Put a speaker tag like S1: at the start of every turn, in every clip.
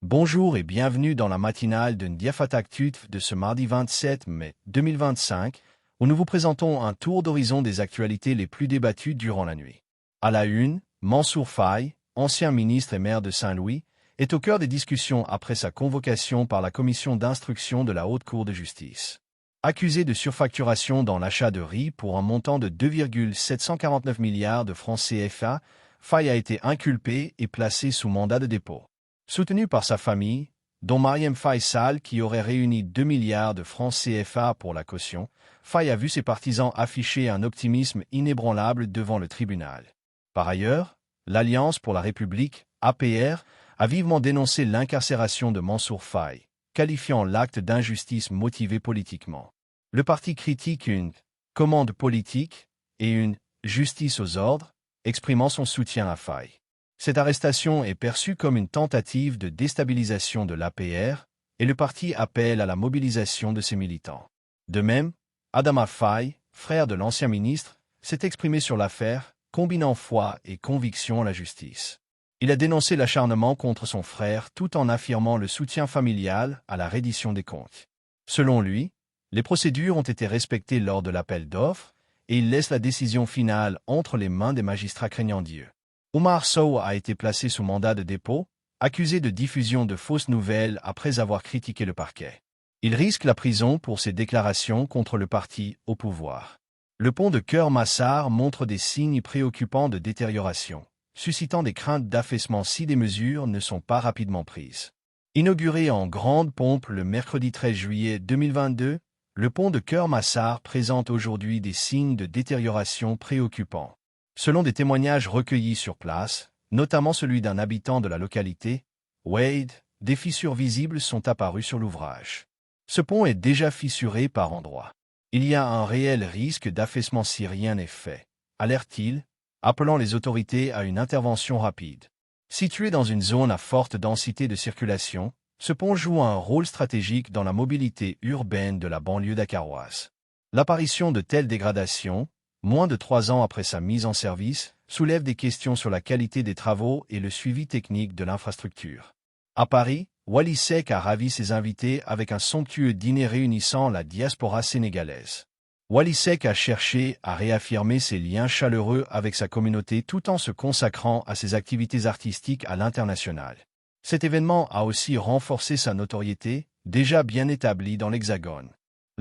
S1: Bonjour et bienvenue dans la matinale de Ndiafatak de ce mardi 27 mai 2025, où nous vous présentons un tour d'horizon des actualités les plus débattues durant la nuit. À la une, Mansour Faye, ancien ministre et maire de Saint-Louis, est au cœur des discussions après sa convocation par la commission d'instruction de la Haute Cour de justice. Accusé de surfacturation dans l'achat de riz pour un montant de 2,749 milliards de francs CFA, Faye a été inculpé et placé sous mandat de dépôt. Soutenu par sa famille, dont Mariam Faye Sall qui aurait réuni 2 milliards de francs CFA pour la caution, Faye a vu ses partisans afficher un optimisme inébranlable devant le tribunal. Par ailleurs, l'Alliance pour la République, APR, a vivement dénoncé l'incarcération de Mansour Faye, qualifiant l'acte d'injustice motivé politiquement. Le parti critique une commande politique et une justice aux ordres, exprimant son soutien à Faye. Cette arrestation est perçue comme une tentative de déstabilisation de l'APR et le parti appelle à la mobilisation de ses militants. De même, Adama Faye, frère de l'ancien ministre, s'est exprimé sur l'affaire, combinant foi et conviction à la justice. Il a dénoncé l'acharnement contre son frère tout en affirmant le soutien familial à la reddition des comptes. Selon lui, les procédures ont été respectées lors de l'appel d'offres et il laisse la décision finale entre les mains des magistrats craignant Dieu. Omar Sow a été placé sous mandat de dépôt, accusé de diffusion de fausses nouvelles après avoir critiqué le parquet. Il risque la prison pour ses déclarations contre le parti au pouvoir. Le pont de Keur Massar montre des signes préoccupants de détérioration, suscitant des craintes d'affaissement si des mesures ne sont pas rapidement prises. Inauguré en grande pompe le mercredi 13 juillet 2022, le pont de Keur Massar présente aujourd'hui des signes de détérioration préoccupants. Selon des témoignages recueillis sur place, notamment celui d'un habitant de la localité, Wade, des fissures visibles sont apparues sur l'ouvrage. Ce pont est déjà fissuré par endroits. Il y a un réel risque d'affaissement si rien n'est fait, alerte-t-il, appelant les autorités à une intervention rapide. Situé dans une zone à forte densité de circulation, ce pont joue un rôle stratégique dans la mobilité urbaine de la banlieue dakaroise. L'apparition de telles dégradations, moins de 3 ans après sa mise en service, soulève des questions sur la qualité des travaux et le suivi technique de l'infrastructure. À Paris, Wally Seck a ravi ses invités avec un somptueux dîner réunissant la diaspora sénégalaise. Wally Seck a cherché à réaffirmer ses liens chaleureux avec sa communauté tout en se consacrant à ses activités artistiques à l'international. Cet événement a aussi renforcé sa notoriété, déjà bien établie dans l'Hexagone.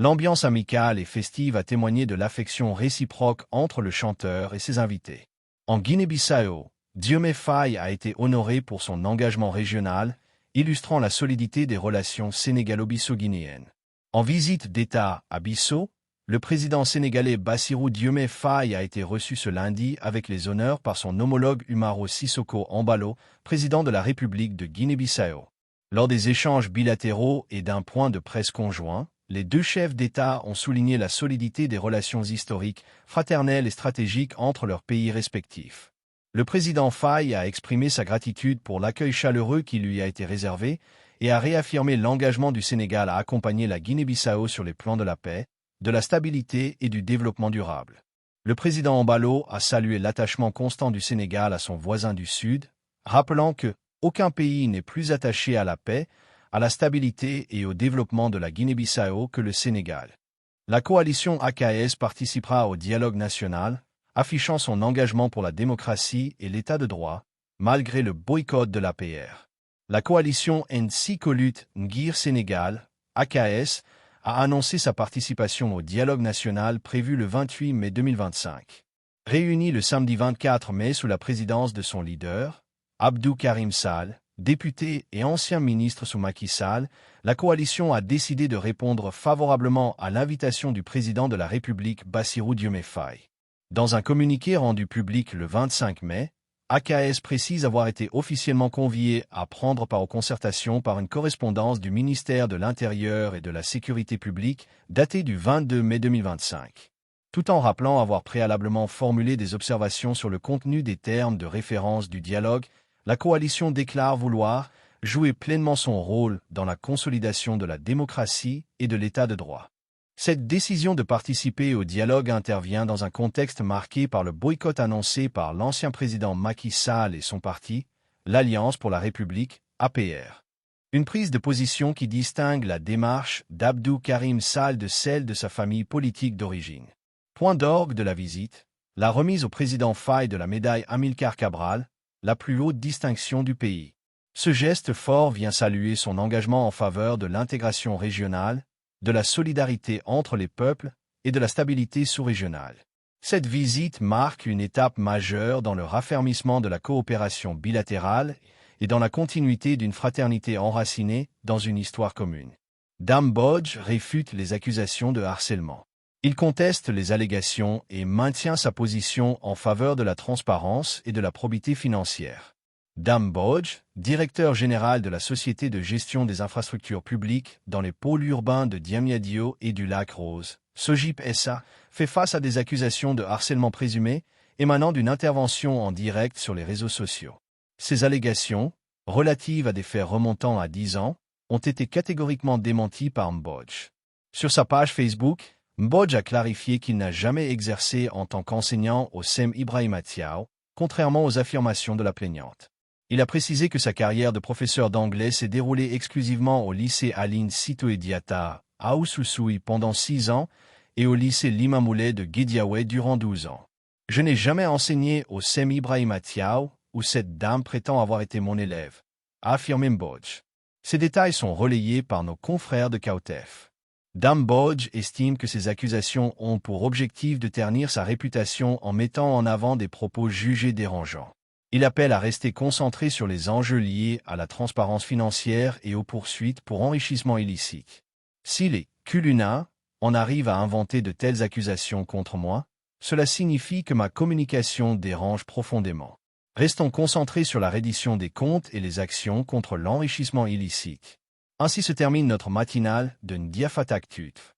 S1: L'ambiance amicale et festive a témoigné de l'affection réciproque entre le chanteur et ses invités. En Guinée-Bissau, Diomaye Faye a été honoré pour son engagement régional, illustrant la solidité des relations sénégalo-bissau-guinéennes. En visite d'État à Bissau, le président sénégalais Bassirou Diomaye Faye a été reçu ce lundi avec les honneurs par son homologue Umaro Sissoko Embalo, président de la République de Guinée-Bissau. Lors des échanges bilatéraux et d'un point de presse conjoint, les deux chefs d'État ont souligné la solidité des relations historiques, fraternelles et stratégiques entre leurs pays respectifs. Le président Faye a exprimé sa gratitude pour l'accueil chaleureux qui lui a été réservé et a réaffirmé l'engagement du Sénégal à accompagner la Guinée-Bissau sur les plans de la paix, de la stabilité et du développement durable. Le président Embalo a salué l'attachement constant du Sénégal à son voisin du Sud, rappelant que aucun pays n'est plus attaché à la paix, à la stabilité et au développement de la Guinée-Bissau que le Sénégal. La coalition AKS participera au dialogue national, affichant son engagement pour la démocratie et l'état de droit, malgré le boycott de l'APR. La coalition Nsi-Kolut Ngir Sénégal, AKS, a annoncé sa participation au dialogue national prévu le 28 mai 2025. Réunie le samedi 24 mai sous la présidence de son leader, Abdou Karim Sall, député et ancien ministre sous Macky Sall, la coalition a décidé de répondre favorablement à l'invitation du président de la République Bassirou Diomaye Faye. Dans un communiqué rendu public le 25 mai, AKS précise avoir été officiellement convié à prendre part aux concertations par une correspondance du ministère de l'Intérieur et de la Sécurité publique datée du 22 mai 2025. Tout en rappelant avoir préalablement formulé des observations sur le contenu des termes de référence du dialogue, la coalition déclare vouloir jouer pleinement son rôle dans la consolidation de la démocratie et de l'état de droit. Cette décision de participer au dialogue intervient dans un contexte marqué par le boycott annoncé par l'ancien président Macky Sall et son parti, l'Alliance pour la République, APR. Une prise de position qui distingue la démarche d'Abdou Karim Sall de celle de sa famille politique d'origine. Point d'orgue de la visite, la remise au président Faye de la médaille Amilcar Cabral, la plus haute distinction du pays. Ce geste fort vient saluer son engagement en faveur de l'intégration régionale, de la solidarité entre les peuples et de la stabilité sous-régionale. Cette visite marque une étape majeure dans le raffermissement de la coopération bilatérale et dans la continuité d'une fraternité enracinée dans une histoire commune. Dame Bodge réfute les accusations de harcèlement. Il conteste les allégations et maintient sa position en faveur de la transparence et de la probité financière. Dame Bodge, directeur général de la Société de gestion des infrastructures publiques dans les pôles urbains de Diamniadio et du Lac Rose, SOGIP SA, fait face à des accusations de harcèlement présumé émanant d'une intervention en direct sur les réseaux sociaux. Ces allégations, relatives à des faits remontant à 10 ans, ont été catégoriquement démenties par Mbodj. Sur sa page Facebook, Mbodj a clarifié qu'il n'a jamais exercé en tant qu'enseignant au CEM Ibrahima Thiaw, contrairement aux affirmations de la plaignante. Il a précisé que sa carrière de professeur d'anglais s'est déroulée exclusivement au lycée Aline Sitoé Diatta, à Oussoussouy pendant 6 ans et au lycée Limamoulé de Guédiawaye durant 12 ans. Je n'ai jamais enseigné au CEM Ibrahima Thiaw, où cette dame prétend avoir été mon élève, a affirmé Mbodj. Ces détails sont relayés par nos confrères de Kawtef. Dame Bodge estime que ces accusations ont pour objectif de ternir sa réputation en mettant en avant des propos jugés dérangeants. Il appelle à rester concentré sur les enjeux liés à la transparence financière et aux poursuites pour enrichissement illicite. Si les Culuna en arrivent à inventer de telles accusations contre moi, cela signifie que ma communication dérange profondément. Restons concentrés sur la reddition des comptes et les actions contre l'enrichissement illicite. Ainsi se termine notre matinale de Ndiafatak Tutf.